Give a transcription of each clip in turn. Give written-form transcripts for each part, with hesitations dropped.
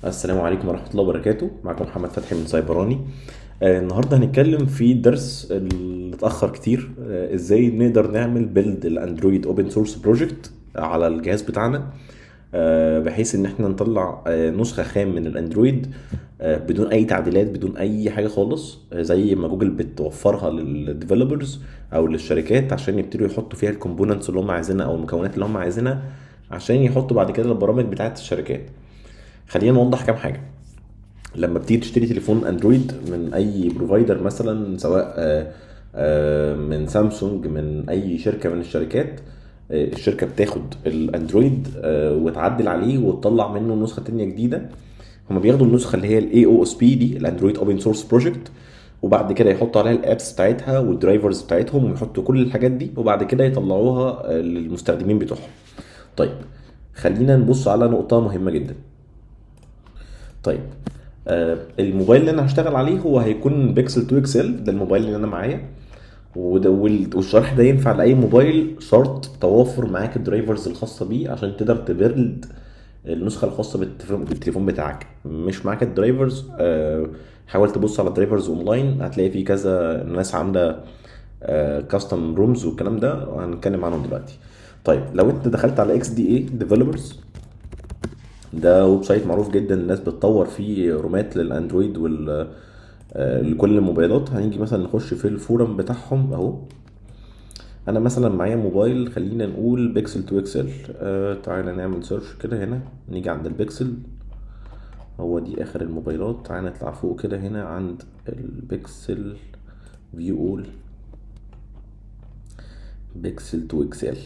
السلام عليكم ورحمة الله وبركاته. معكم محمد فتحي من سايبراني. النهاردة هنتكلم في درس اللي اتأخر كتير، ازاي نقدر نعمل بيلد الاندرويد اوبن سورس بروجكت على الجهاز بتاعنا، بحيث ان احنا نطلع نسخة خام من الاندرويد بدون اي تعديلات، بدون اي حاجة خالص، زي ما جوجل بتوفرها للديفلوبرز او للشركات عشان يبتدوا يحطوا فيها الكومبوننتس اللي هم عايزينها او المكونات اللي هم عايزينها، عشان يحطوا بعد كده البرامج بتاعت الشركات. خلينا نوضح كام حاجة. لما بتيجي تشتري تليفون اندرويد من اي بروفايدر، مثلا سواء من سامسونج، من اي شركه من الشركات، الشركه بتاخد الاندرويد وتعدل عليه وتطلع منه نسخه تانية جديده. هما بياخدوا النسخه اللي هي الاي او اس بي دي، الاندرويد اوبن سورس بروجكت، وبعد كده يحطوا عليها الابس بتاعتها والدرايفرز بتاعتهم ويحطوا كل الحاجات دي، وبعد كده يطلعوها للمستخدمين بتوعهم. طيب، خلينا نبص على نقطه مهمه جدا. طيب، الموبايل اللي انا هشتغل عليه هو هيكون بيكسل 2 اكسل، ده الموبايل اللي انا معايا. والشرح ده ينفع لاي موبايل، شرط توافر معاك الدرايفرز الخاصه بيه عشان تقدر تبرد النسخه الخاصه بالتليفون بتاعك. مش معاك الدرايفرز، حاول تبص على الدرايفرز اونلاين، هتلاقي في كذا ناس عامله كاستم رومز والكلام ده، هنتكلم عنهم دلوقتي. طيب، لو انت دخلت على اكس دي اي ديفلوبرز، ده ويب سايت معروف جدا، الناس بتطور فيه رومات للاندرويد لكل الموبايلات. هنيجي مثلا نخش في الفورم بتاعهم اهو. انا مثلا معايا موبايل، خلينا نقول بيكسل 2 اكسل. تعالى نعمل سيرش كده هنا، نيجي عند البيكسل، هو دي اخر الموبايلات. تعالى نطلع فوق كده هنا عند البيكسل، فيو اول بيكسل 2 اكسل.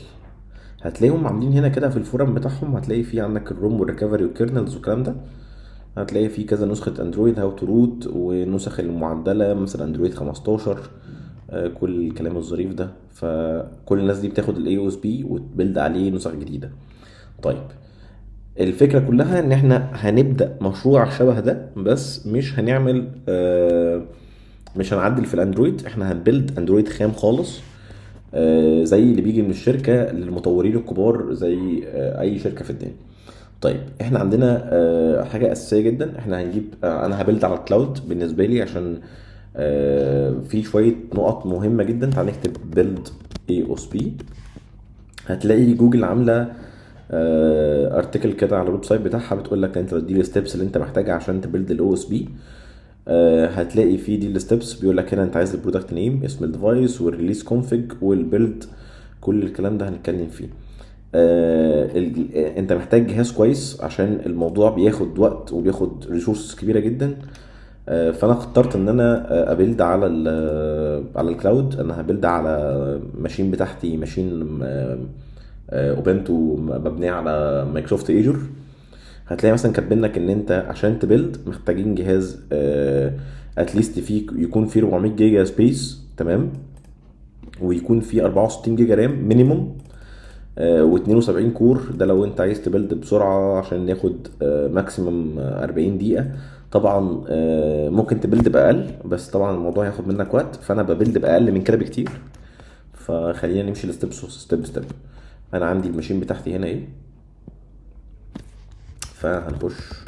هتلاقيهم عاملين هنا كده في الفورم بتاعهم، هتلاقي في عندك الروم والريكفري والكيرنلز والكلام ده. هتلاقي في كذا نسخة اندرويد، هاو تو روت، ونسخ المعدلة مثلا اندرويد 15، كل الكلام الظريف ده. فكل الناس دي بتاخد الاي او اس بي وتبلد عليه نسخ جديدة. طيب، الفكرة كلها ان احنا هنبدأ مشروع شبه ده، بس مش هنعمل مش هنعدل في الاندرويد، احنا هنبلد اندرويد خام خالص، زي اللي بيجي من الشركة للمطورين الكبار، زي اي شركة في الدنيا. طيب، احنا عندنا حاجه اساسيه جدا. احنا هنجيب انا هبلد على الكلاود بالنسبه لي، عشان في شويه نقط مهمه جدا. تعال نكتب بيلد اي او اس بي. هتلاقي جوجل عامله ارتكل كده على الويب سايت بتاعها، بتقول لك انت دي الستبس اللي انت محتاجها عشان تبلد الاو اس بي. هتلاقي في دي الستبس، بيقول لك هنا انت عايز البرودكت نيم، اسم الديفايس، والريليس كونفيج، والبيلد. كل الكلام ده هنتكلم فيه. انت محتاج جهاز كويس عشان الموضوع بياخد وقت وبياخد ريسورسز كبيره جدا. فانا اخترت ان انا ابيلد على على الكلاود. انا هبيلد على ماشين بتاعتي، ماشين اوبنتو مبنيه على مايكروسوفت ايجور. هتلاقي مثلا كاتبين لك ان انت عشان تبيلد محتاجين جهاز اتليست فيه يكون فيه 400 جيجا سبيس، تمام، ويكون فيه 64 جيجا رام مينيموم، و72 كور. ده لو انت عايز تبلد بسرعة عشان ياخد ماكسيمم 40 دقيقة. طبعا ممكن تبلد بأقل، بس طبعا الموضوع هياخد منك وقت، فانا ببلد بأقل من كده بكتير. فخلينا نمشي ستيب ستيب. انا عندي الماشين بتاعتي هنا ايه، فهنخش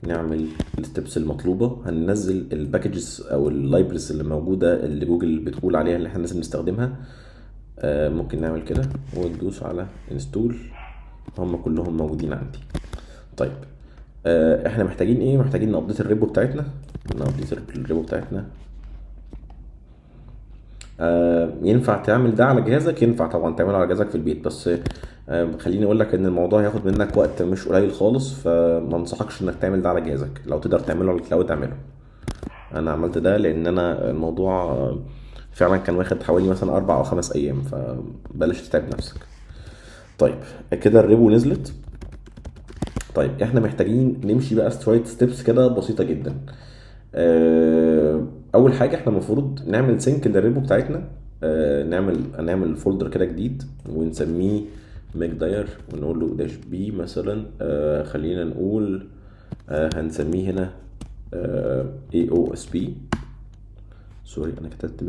نعمل الستبس المطلوبة. هننزل الباكجز او اللايبرز اللي موجودة، اللي جوجل بتقول عليها اللي احنا لازم نستخدمها. ممكن نعمل كده وندوس على انستول، هم كلهم موجودين عندي. طيب، احنا محتاجين ايه؟ محتاجين نابديت الريبو بتاعتنا. نابديت الريبو بتاعتنا. ينفع تعمل ده على جهازك؟ ينفع طبعا تعمله على جهازك في البيت، بس خليني اقول لك ان الموضوع هياخد منك وقت مش قليل خالص، فما انصحكش انك تعمل ده على جهازك. لو تقدر تعمله على الكلاود اعمله. انا عملت ده لان انا الموضوع فعلا كان واخد حوالي مثلا 4 أو 5 ايام، فبلاش تتعب نفسك. طيب، كده الريبو نزلت. طيب، احنا محتاجين نمشي بقى شويه ستيبس كده بسيطه جدا. اول حاجه احنا المفروض نعمل سينك للريبو بتاعتنا. نعمل فولدر كده جديد ونسميه ميك داير، ونقول له داش بي مثلا. خلينا نقول هنسميه هنا اي او اس بي. سوري، انا كتبت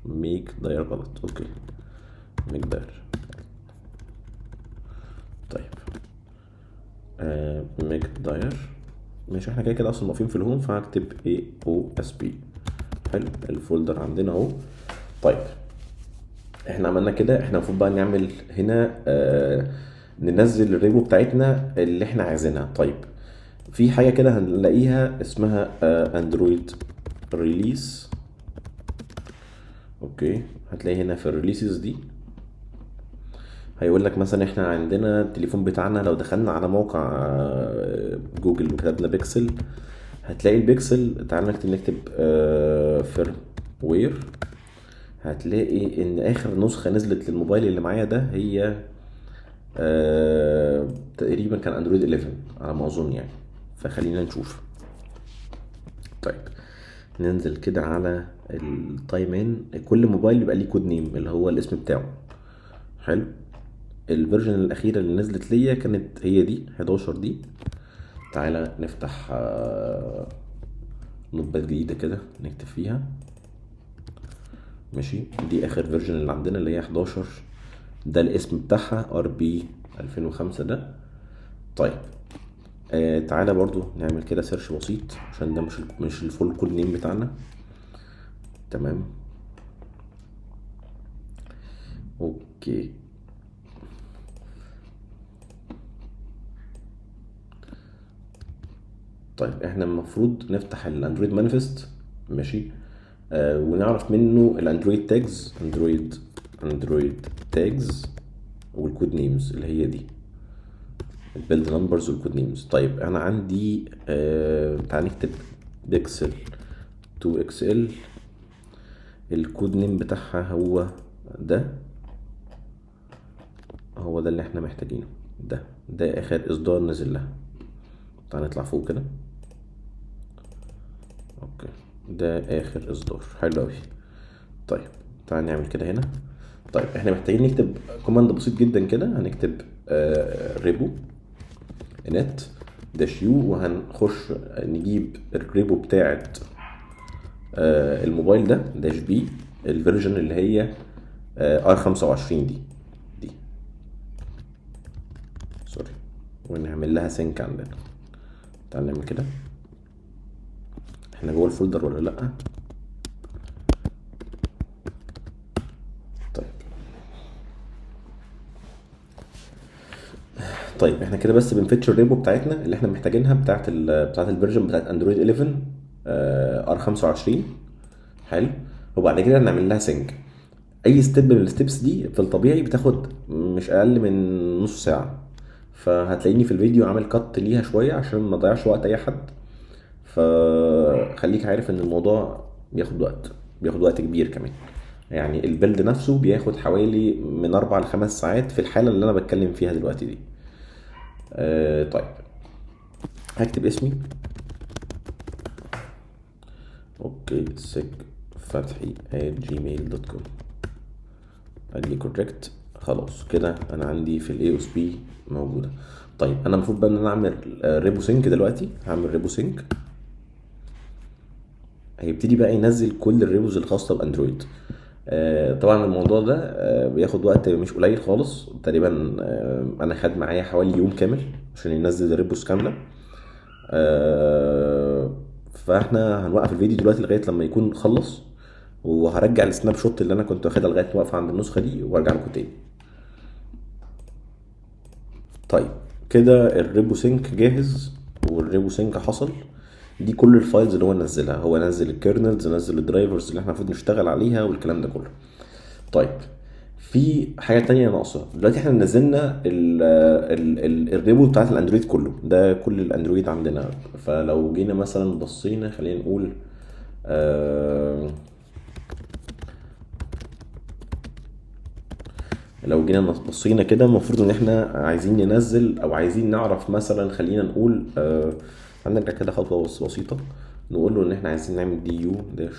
ميك داير غلط. اوكي، ميك داير. طيب، ميك داير. ماشي، احنا كده كده اصلا واقفين في الهوم، فهكتب AOSP. حلو، الفولدر عندنا اهو. طيب احنا عملنا كده، احنا المفروض بقى نعمل هنا ننزل الريبو بتاعتنا اللي احنا عايزينها. طيب في حاجة كده هنلاقيها اسمها اندرويد ريليس. اوكي، هتلاقي هنا في الريليسز دي هيقول لك مثلا احنا عندنا التليفون بتاعنا، لو دخلنا على موقع جوجل وكتبنا بيكسل، هتلاقي البيكسل. تعال نكتب فيرم وير. هتلاقي ان اخر نسخة نزلت للموبايل اللي معايا ده هي تقريبا كان اندرويد 11 على ما اظن يعني. فخلينا نشوف. طيب ننزل كده على التايم ان. كل موبايل بيبقى ليه كود نيم اللي هو الاسم بتاعه. حلو، الفيرجن الاخيره اللي نزلت ليا كانت هي دي 11 دي. تعالى نفتح نوت باد جديده كده نكتب فيها. ماشي، دي اخر فيرجن اللي عندنا اللي هي 11. ده الاسم بتاعها RB 2005 ده. طيب تعالى برضو نعمل كده سيرش بسيط عشان ده مش الفول كود نيم بتاعنا. تمام، اوكي. طيب احنا المفروض نفتح الاندرويد مانيفست. ماشي، ونعرف منه الاندرويد تاجز. اندرويد تاجز والكود نيمز اللي هي دي البيلد نمبرز والكود نيمز. طيب انا عندي تعال نكتب بيكسل 2 XL. الكود نيم بتاعها هو ده، هو ده اللي احنا محتاجينه. ده اخر اصدار نزل لها. تعال نطلع فوق كده. اوكي، ده اخر اصدار. حلو اوي. طيب تعال نعمل كده هنا. طيب احنا محتاجين نكتب كوماند بسيط جدا كده. هنكتب ريبو نت داش يو، وهنخش نجيب الريبو بتاعت الموبايل ده داش بي، الفيرجن اللي هي R25 دي سوري، ونعمل لها سينك عندنا. تعال نعمل كده. احنا جوه الفولدر ولا لا؟ طيب طيب احنا كده بس بنفتش الريبو بتاعتنا اللي احنا محتاجينها بتاعت الفيرجن بتاعت اندرويد 11 R25. حلو، وبعد كده نعمل لها سينك. اي ستيب من الستبس دي في الطبيعي بتاخد مش اقل من نص ساعه، فهتلاقيني في الفيديو عامل كات ليها شويه عشان ما اضيعش وقت اي حد. فخليك عارف ان الموضوع بياخد وقت كبير كمان. يعني البيلد نفسه بياخد حوالي من 4 ل5 ساعات في الحاله اللي انا بتكلم فيها دلوقتي دي. طيب هكتب اسمي. اوكي، سيج فتحي @gmail.com. قال لي كوريكت. خلاص كده انا عندي في الاي اس بي موجوده. طيب انا المفروض بقى ان انا اعمل ريبو سينك. دلوقتي هعمل ريبو سينك. هيبتدي بقى ينزل كل الريبوز الخاصه باندرويد. طبعا الموضوع ده بياخد وقت مش قليل خالص. تقريبا انا خد معايا حوالي يوم كامل عشان ينزل الريبوز كامله. فاحنا هنوقف الفيديو دلوقتي لغايه لما يكون خلص، وهرجع السناب شوت اللي انا كنت واخدها لغايه ما واقفه عند النسخه دي وارجع لكم تاني. طيب كده الريبو سينك جاهز والريبو سينك حصل. دي كل الفايلز اللي هو نزلها. هو نزل الكيرنلز، نزل الدرايفرز اللي احنا المفروض نشتغل عليها والكلام ده كله. طيب في حاجه تانية ناقصه. دلوقتي احنا نزلنا الريبو بتاعت الاندرويد كله ده، كل الاندرويد عندنا. فلو جينا مثلا بصينا، خلينا نقول لو جينا بصينا كده، المفروض ان احنا عايزين ننزل او عايزين نعرف مثلا، خلينا نقول هنرجع كده خطوه بسيطه. نقول له ان احنا عايزين نعمل دي يو داش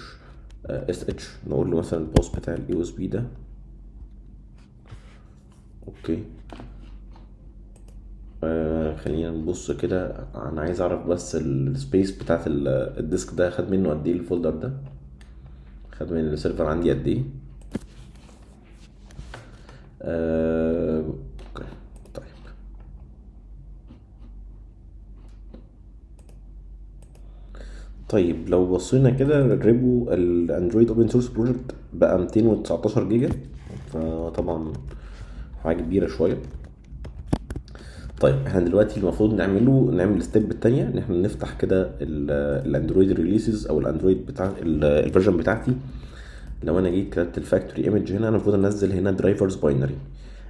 اس اتش. نقول له مثلا البوست بتاع اليو اس بي ده. اوكي، خلينا نبص كده. انا عايز اعرف بس السبيس بتاعت الديسك ده خد منه قد ايه، الفولدر ده خد من السيرفر عندي قد ايه. اوكي طيب. طيب لو بصينا كده الريبو الاندرويد اوبن سورس بروجكت بقى 219 جيجا، فطبعا حاجه كبيره شويه. طيب احنا دلوقتي المفروض نعمل الستيب التانية، ان احنا نفتح كده الاندرويد ريليسز او الاندرويد بتاع الفيرجن بتاعتي. لو انا جيت كتبت الفاكتوري ايمج هنا، انا المفروض انزل هنا درايفرز باينري،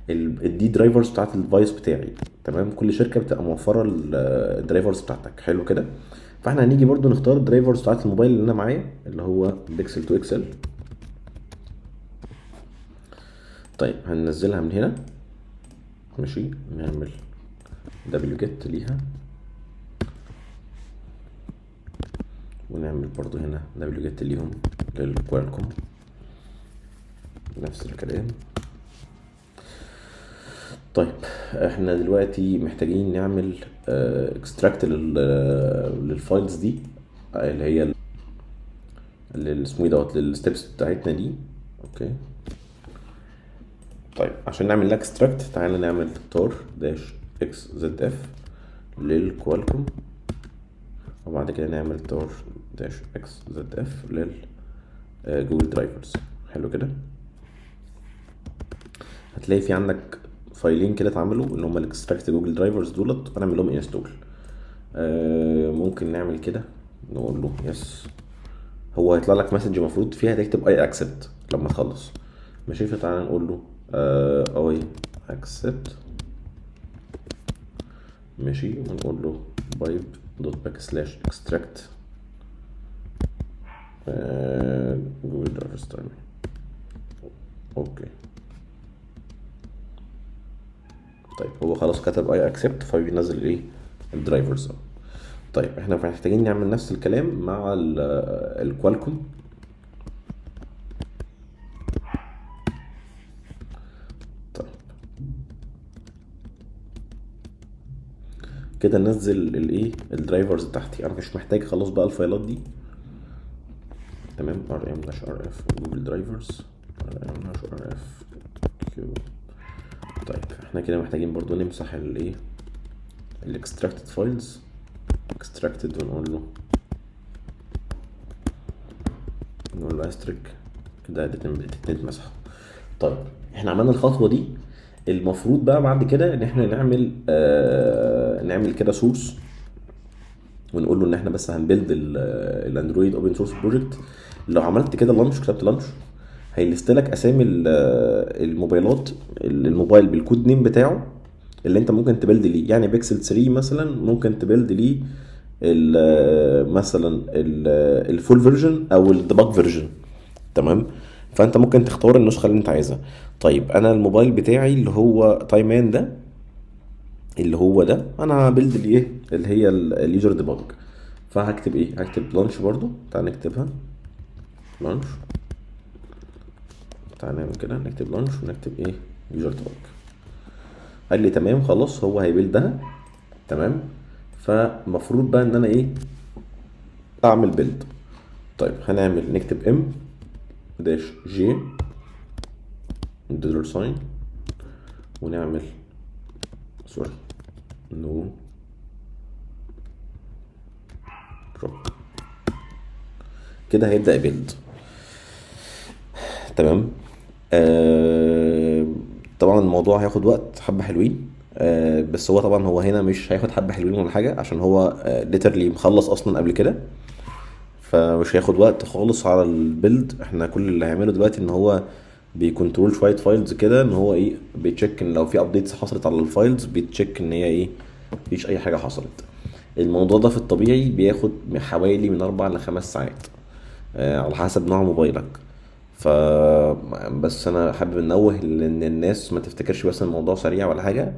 الدي درايفرز بتاعت الديفايس بتاعي. تمام، كل شركه بتبقى موفره الدرايفرز بتاعتك، حلو كده. فاحنا هنيجي برضو نختار الدرايفرز بتاعت الموبايل اللي انا معايا، اللي هو بيكسل تو اكسل. طيب هننزلها من هنا، ماشي. نعمل دبليو جيت ليها، ونعمل برضو هنا دبليو جيت ليهم للكوالكوم، نفس الكلام. طيب احنا دلوقتي محتاجين نعمل اكستراكت للفايلز دي، اللي هي اللي اسمه ايه دوت، للستبس بتاعتنا دي. اوكي. طيب عشان نعمل اكستراكت، تعالى نعمل تور داش اكس زد اف للكوالكوم، وبعد كده نعمل تور داش اكس زد اف للجوجل درايفرز. حلو كده. هتلاقي في عندك فايلين كده اتعملوا، اللي هما الاكستراكت جوجل درايفرز دولت، هنعمل لهم انستول. ممكن نعمل كده، نقول له يس. هو هيطلع لك مسج المفروض فيها تكتب اي اكسبت لما تخلص، ماشي. فتعالى نقول له اي اكسبت، ماشي. ونقول له بايب دوت باك سلاش اكستراكت جوجل درايفرز تايم. اوكي. طيب هو خلاص كتب اي اكسبت، فبينزل ايه الدرايفرز. طيب احنا محتاجين نعمل نفس الكلام مع الكوالكوم. طيب كده ننزل الايه الدرايفرز بتاعتي، انا مش محتاج خلاص بقى الفايلات دي. تمام. rm -rf جوجل درايفرز rm -rf كيو. طيب احنا كده محتاجين برضو نمسح الايه الاكستراكتد فايلز، اكستراكتد، ونقول له استريك كده تتمسح. طيب احنا عملنا الخطوه دي، المفروض بقى بعد كده ان احنا نعمل كده سورس، ونقول له ان احنا بس هنبيلد الاندرويد اوبن سورس بروجكت. لو عملت كده لانش، كتبت لانش، هيلست لك اسامي الموبايلات، الموبايل بالكود نيم بتاعه اللي انت ممكن تبيلد ليه. يعني بيكسل 3 مثلا ممكن تبيلد ليه مثلا الفول فيرجن او الديباج فيرجن. تمام. فانت ممكن تختار النسخه اللي انت عايزها. طيب انا الموبايل بتاعي اللي هو تايمان ده، اللي هو ده، انا بيلد الايه اللي هي اليوزر ديباج. فهكتب ايه؟ هكتب لانش برضو. تعال نكتبها لانش. تعال نعمل كده، نكتب لانش ونكتب ايه يوزر ديباج. قال لي تمام خلاص، هو هيبيلدها. تمام. فمفروض بقى ان انا ايه اعمل بيلد. طيب هنعمل نكتب ام داش جي دولار ساين، ونعمل سوري نو بروب. كده هيبدأ يبيلد. تمام. طبعا الموضوع هياخد وقت حبة حلوين. بس هو طبعا هو هنا مش هياخد حبة حلوين ولا حاجة، عشان هو ليترلي مخلص اصلا قبل كده، فمش هياخد وقت خالص على البيلد. احنا كل اللي هيعمله دلوقتي ان هو بيكنترول شوية فايلز كده، ان هو ايه بيتشيك ان لو في ابديتس حصلت على الفايلز، بيتشيك ان هي ايه مفيش اي حاجة حصلت. الموضوع ده في الطبيعي بياخد حوالي من 4 ل5 ساعات، على حسب نوع موبايلك. ف بس انا حابب انوه ان الناس ما تفتكرش بس إن الموضوع سريع ولا حاجه.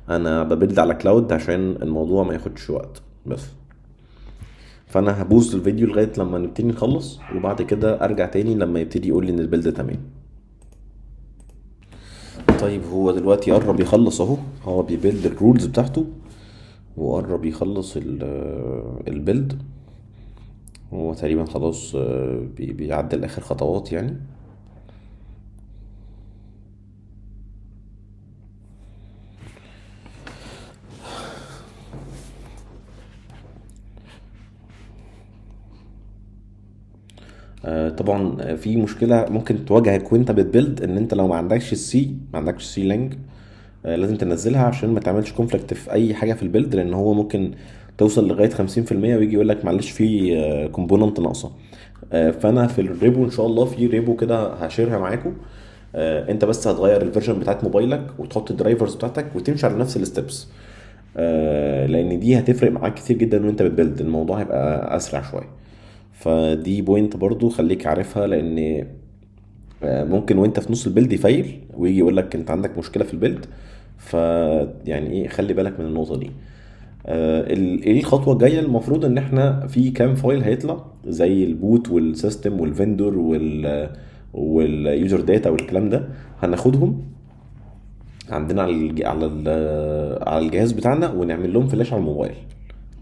انا ببيلد على كلاود عشان الموضوع ما ياخدش وقت بس. فانا هبوظ الفيديو لغايه لما نبتدي نخلص، وبعد كده ارجع تاني لما يبتدي يقول لي ان البيلد تمام. طيب هو دلوقتي قرب يخلص اهو، هو بيبيلد الرولز بتاعته وقرب يخلص البيلد. هو تقريبا خلاص بيعدل اخر خطوات يعني. طبعا في مشكله ممكن تواجهك وانت بتبيلد، ان انت لو ما عندكش سي لانج، لازم تنزلها عشان ما تعملش كونفليكت في اي حاجه في البيلد، لان هو ممكن توصل لغايه 50% ويجي يقول لك معلش في كومبوننت ناقصه. فانا في الريبو ان شاء الله في ريبو كده هشيرها معاكم. انت بس هتغير الفيرجن بتاعت موبايلك وتحط الدرايفرز بتاعتك وتمشي على نفس الستبس، لان دي هتفرق معاك كتير جدا وانت بتبيلد، الموضوع هيبقى اسرع شويه. فدي بوينت برضو خليك عارفها، لان ممكن وانت في نص البيلد يفيل ويجي يقول لك انت عندك مشكله في البيلد. ف يعني ايه، خلي بالك من النقطه دي. ايه الخطوه الجايه؟ المفروض ان احنا في كام فايل هيطلع زي البوت والسيستم والفندور واليوزر داتا والكلام ده، هناخدهم عندنا على الجهاز بتاعنا ونعمل لهم فلاش على الموبايل.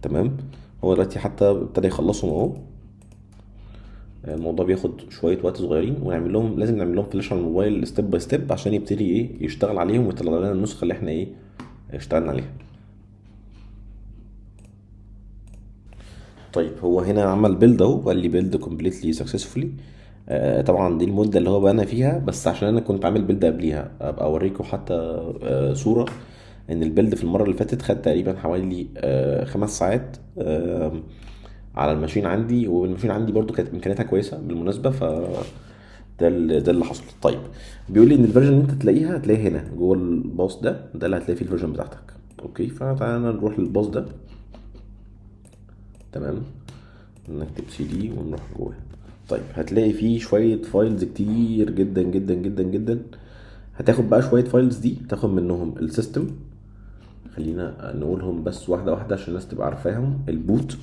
تمام. هو دلوقتي حتى ابتدى يخلصهم اهو. الموضوع بياخد شويه وقت صغيرين، لازم نعمل لهم فلاش على الموبايل ستيب باي ستيب عشان يبتدي ايه يشتغل عليهم ويطلع لنا النسخه اللي احنا ايه اشتغلنا عليها. طيب هو هنا عمل بيلد اهو، وقال لي بيلد كومبليتلي سكسسفولي. طبعا دي المده اللي هو بنى فيها، بس عشان انا كنت عامل بيلد قبليها ابقى اوريكم حتى صوره ان البيلد في المره اللي فاتت خد تقريبا حوالي 5 ساعات على الماشين عندي، والماشين عندي برضو كانت امكانياتها كويسه بالمناسبه. ده اللي حصل. طيب بيقول لي ان الفيرجن اللي انت تلاقيها هتلاقيها هنا جوه الباص ده اللي هتلاقي فيه الفيرجن بتاعتك. اوكي، فتعالى نروح للباص ده. تمام. نكتب سي دي ونروح جوه. طيب هتلاقي فيه شويه فايلز كتير جدا جدا جدا جدا. هتاخد بقى شويه فايلز دي تاخد منهم السيستم. خلينا نقولهم بس واحده واحده عشان الناس تبقى عارفاهم. البوت،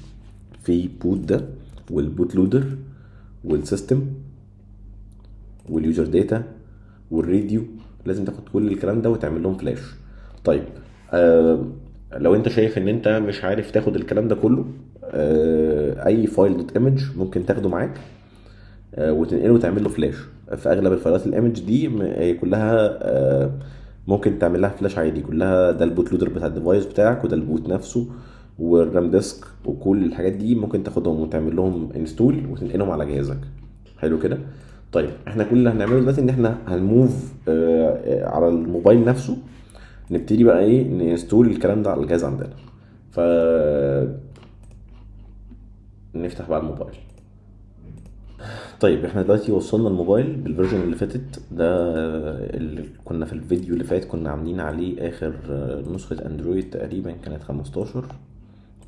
في بوت ده، والبوت لودر، والسيستم، واليوزر داتا، والراديو. لازم تاخد كل الكلام ده وتعمل لهم فلاش. طيب لو انت شايف ان انت مش عارف تاخد الكلام ده كله، اي فايل دوت ايمج ممكن تاخده معاك وتنقله وتعمل له فلاش. في اغلب الفايلات الايمج دي هي كلها ممكن تعمل لها فلاش عادي كلها. ده البوت لودر بتاع الديفايس بتاعك، وده البوت نفسه، والرام ديسك، وكل الحاجات دي ممكن تاخدهم وتعمل لهم انستول وتنقلهم على جهازك. حلو كده. طيب احنا كل اللي هنعمله دلوقتي ان احنا هنموف على الموبايل نفسه، نبتدي بقى ايه نستول الكلام ده على الجهاز عندنا. ف نفتح بقى الموبايل. طيب احنا دلوقتي وصلنا الموبايل بالفيرجن اللي فاتت ده، اللي كنا في الفيديو اللي فات كنا عاملين عليه اخر نسخة اندرويد تقريبا كانت 15.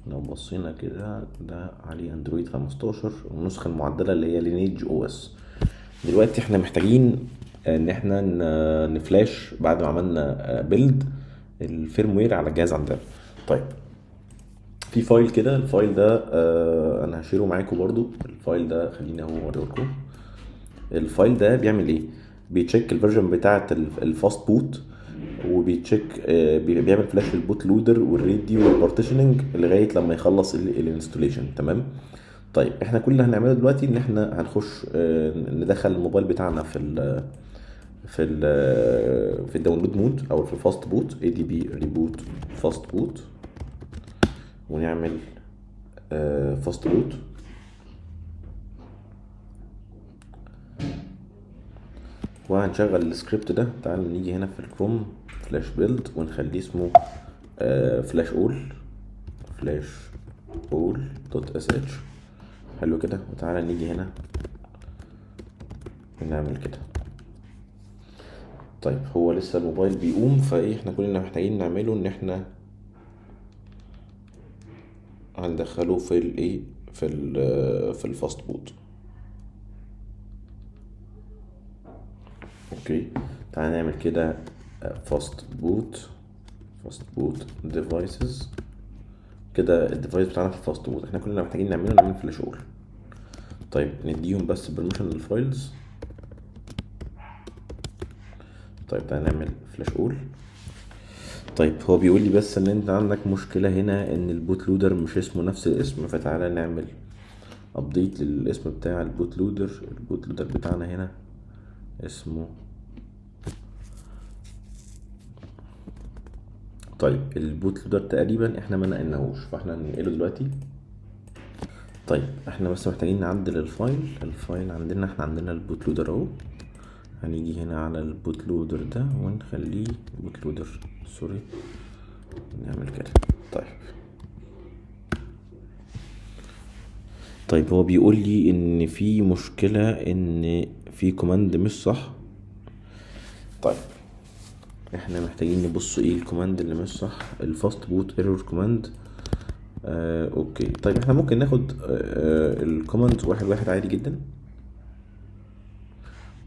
لو بصينا كده ده عليه اندرويد 15 النسخة المعدلة اللي هي لينيج او اس. دلوقتي احنا محتاجين ان احنا نفلاش بعد ما عملنا بيلد الفيرموير على الجهاز عندنا. طيب في فايل كده، الفايل ده انا هشيره معاكم برضو. الفايل ده خليني اهو اوريكم. الفايل ده بيعمل ايه؟ بيتشيك الفيرجن بتاعه الفاست بوت، وبيتشيك بيعمل فلاش للبوت لودر والراديو والبارتيشننج لغايه لما يخلص الانستوليشن. تمام. طيب احنا كل اللي هنعمله دلوقتي ان احنا هنخش ندخل الموبايل بتاعنا في الداونلود مود او في الفاست بوت اي دي بي ريبوت فاست بوت، ونعمل فاست بوت. وهنشغل السكريبت ده. تعال نيجي هنا في الكروم فلاش بيلد ونخليه اسمه فلاش اول دوت اس اتش. حلو كده. وتعالى نيجي هنا ونعمل كده. طيب هو لسه الموبايل بيقوم، فايه احنا كل اللي محتاجين نعمله ان احنا هندخله في الايه في الفاست بوت. اوكي، تعالى نعمل كده فاست بوت ديفايسز. كده الديفايس بتاعنا في الفاست بوت. احنا كل اللي محتاجين نعمل فلاش اول. طيب نديهم بس برميشن للفايلز. طيب تعالى نعمل فلاش اول. طيب هو بيقول لي بس ان انت عندك مشكلة هنا ان البوت لودر مش اسمه نفس الاسم، فتعالى نعمل ابديت للاسم بتاع البوت لودر. البوت لودر بتاعنا هنا اسمه، طيب البوت لودر تقريبا احنا ما نقلناهوش، فاحنا هننقله دلوقتي. طيب احنا بس محتاجين نعدل الفايل عندنا، احنا عندنا البوت لودر اهو. هنيجي هنا على البوت لودر ده ونخليه بوت لودر، سوري، نعمل كده. طيب هو بيقول لي ان في مشكلة، ان في كوماند مش صح. طيب احنا محتاجين نبص ايه الكوماند اللي مش صح. الفاست بوت ايرور كوماند. اوكي، طيب احنا ممكن ناخد الكوماند واحد واحد عادي جدا.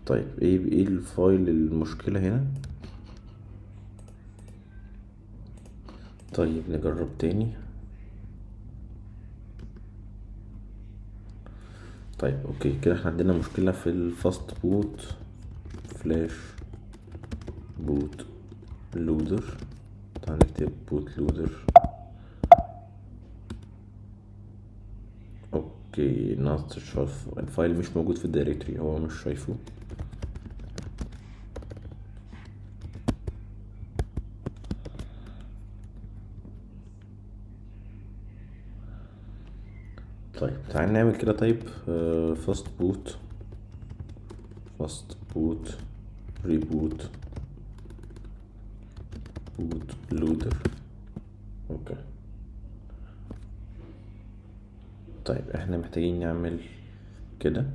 طيب ايه الفايل المشكلة هنا؟ طيب نجرب تاني. طيب اوكي كده احنا عندنا مشكلة في الفاست بوت فلاش بوت لودر. تعال نكتب بوت لودر. اوكي ناس شايف الفايل مش موجود في الدايركتوري، هو مش شايفه. طيب تعال نعمل كده. طيب فاست بوت ريبوت بوت لودر. اوكي طيب احنا محتاجين نعمل كده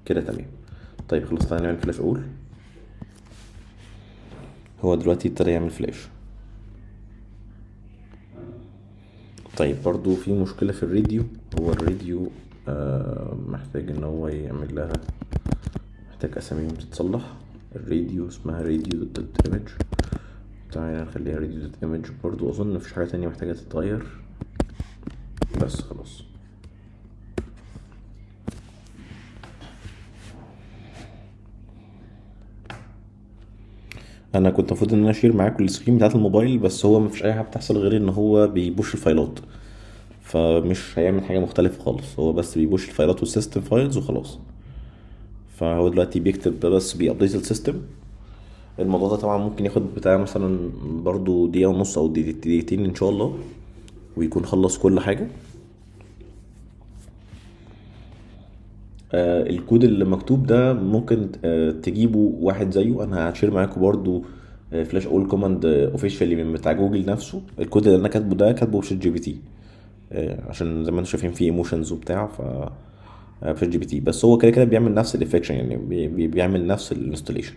تمام. طيب خلاص تعالى نعمل فلاش اول. هو دلوقتي ابتدى يعمل فلاش. طيب برضو في مشكلة في الراديو. هو الراديو محتاج ان هو يعمل لها، محتاج اساميهم تتصلح. الراديو اسمها راديو دوت ايمج. تعالى نخليها راديو دوت ايمج برضو. اظن مفيش حاجة تانية محتاجة تتغير، بس خلاص. انا كنت المفروض ان انا اشير معاكم السكرين بتاعت الموبايل، بس هو مفيش اي حاجه بتحصل غير ان هو بيبوش الفايلات، فمش هيعمل حاجه مختلفه خالص. هو بس بيبوش الفايلات والسيستم فايلز وخلاص. فهو دلوقتي بيكتب بس بيابديت السيستم. الموضوع ده طبعا ممكن ياخد بتاع مثلا برضو دقيقه ونص او دقيقتين ان شاء الله، ويكون خلص كل حاجه. الكود اللي مكتوب ده ممكن تجيبوا واحد زيه. انا هشير معاكم برضو فلاش اول كوماند اوفيشالي من بتاع جوجل نفسه. الكود اللي انا كاتبه ده كاتبه بشات جي بي تي، عشان زي ما انتم شايفين فيه ايموشنز وبتاع. ف بشات جي بي تي، بس هو كده كده بيعمل نفس الافكشن، يعني بيعمل نفس الانستليشن.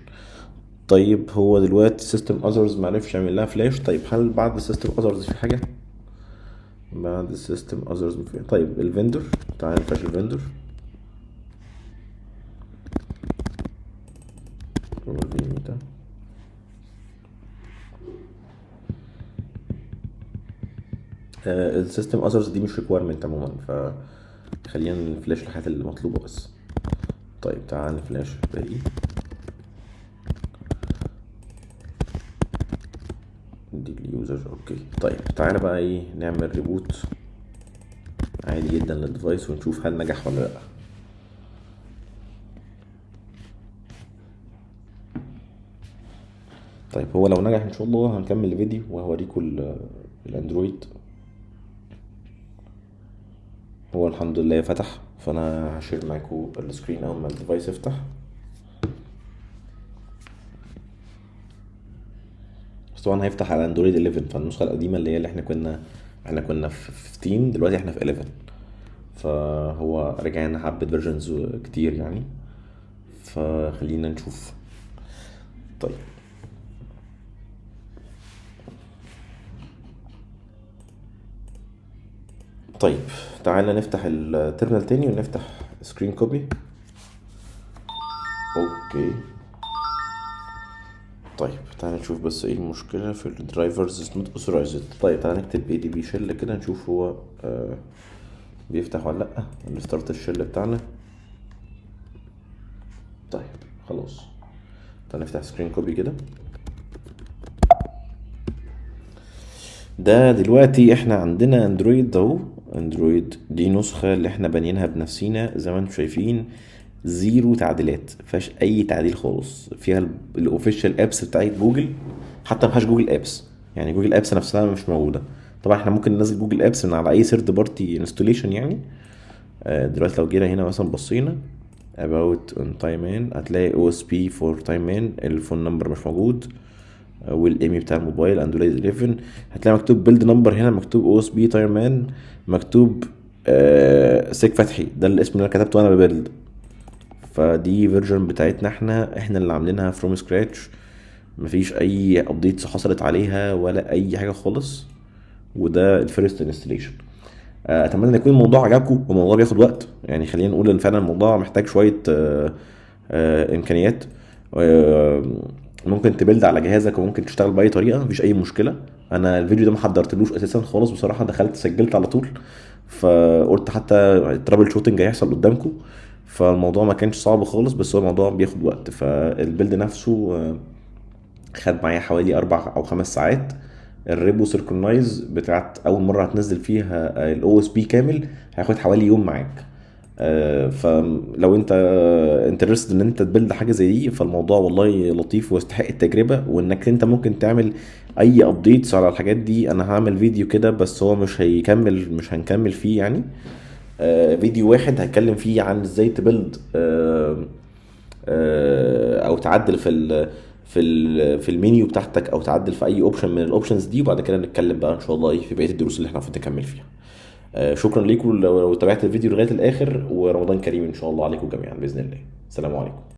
طيب هو دلوقتي سيستم اذرز معرفش يعمل لها فلاش. طيب هل بعد السيستم اذرز في حاجه؟ بعد السيستم اذرز في، طيب الفندور. تعال نفلاش الفندور. وريني ده. السيستم اذرز دي مش ريكويرمنت عموما، فخلينا نفلاش الحاجات اللي مطلوبه بس. طيب تعال نفلاش الباقي. دي اليوزر. اوكي طيب تعالى بقى ايه، نعمل ريبوت عادي جدا للديفايس ونشوف هل نجح ولا لا. طيب هو لو نجح ان شاء الله هنكمل الفيديو وهوريكم الاندرويد. هو الحمد لله فتح، فانا هشير معاكم السكرين اول ما الديفايس يفتح. بس طبعا هيفتح على اندرويد 11، فالنسخه القديمه اللي هي اللي احنا كنا في 15، دلوقتي احنا في 11. فهو رجعنا حبة فيرجنز كتير يعني، فخلينا نشوف. طيب طيب تعالى نفتح التيرمينال تاني ونفتح سكرين كوبي. اوكي طيب تعالى نشوف بس ايه المشكلة في الدرايفرز از نوت اوثرايزد. طيب تعالى نكتب اي دي بي شيل كده نشوف هو بيفتح ولا لا. نستارت الشيل بتاعنا. طيب خلاص تعالى نفتح سكرين كوبي كده. ده دلوقتي احنا عندنا اندرويد اهو. اندرويد دي نسخة اللي احنا بانيينها بنفسينا زي ما انتم شايفين، زيرو تعديلات، مفيهاش اي تعديل خالص. فيها الاوفيشال ابس بتاعت جوجل، حتى مفيهاش جوجل ابس، يعني جوجل ابس نفسها مش موجودة. طبعا احنا ممكن ننزل جوجل ابس من على اي ثيرد بارتي انستوليشن يعني. دلوقتي لو جينا هنا مثلا بصينا about on time in هتلاقي OSP for time in، الفون نمبر مش موجود، والايمي بتاع الموبايل اندرويد 11. هتلاقي مكتوب بيلد نمبر هنا، مكتوب OSP time in، مكتوب سيك فتحي، ده الاسم اللي انا كتبته وانا ببيلد. فدي فيرجن بتاعتنا احنا اللي عاملينها فروم سكراتش، مفيش اي ابديتس حصلت عليها ولا اي حاجه خالص، وده الفيرست انستليشن. اتمنى ان يكون الموضوع عجبكم، والموضوع بياخد وقت يعني، خلينا نقول ان فعلا الموضوع محتاج شويه امكانيات. آه، ممكن تبلد على جهازك وممكن تشتغل باي طريقه، مفيش اي مشكله. انا الفيديو ده ما حضرتلوش اساسا خالص بصراحه، دخلت سجلت على طول، فقلت حتى الترابل شوتنج هيحصل قدامكم. فالموضوع ما كانش صعب خالص، بس هو الموضوع بياخد وقت. فالبيلد نفسه خد معايا حوالي 4 أو 5 ساعات. الريبو سيركونايز بتاعت اول مره هتنزل فيها الاو اس بي كامل هياخد حوالي يوم معاك. فلو انت انترستد ان انت تبلد حاجه زي دي، فالموضوع والله لطيف ويستحق التجربه، وانك انت ممكن تعمل اي ابديتس على الحاجات دي. انا هعمل فيديو كده بس هو مش هنكمل فيه يعني. فيديو واحد هتكلم فيه عن ازاي تبلد او تعدل في المنيو بتاعتك، او تعدل في اي اوبشن من الاوبشنز دي، وبعد كده نتكلم بقى ان شاء الله في بقيه الدروس اللي احنا المفروض نكمل فيها. شكرا ليكم لو تابعت الفيديو لغايه الاخر، ورمضان كريم ان شاء الله عليكم جميعا باذن الله. السلام عليكم.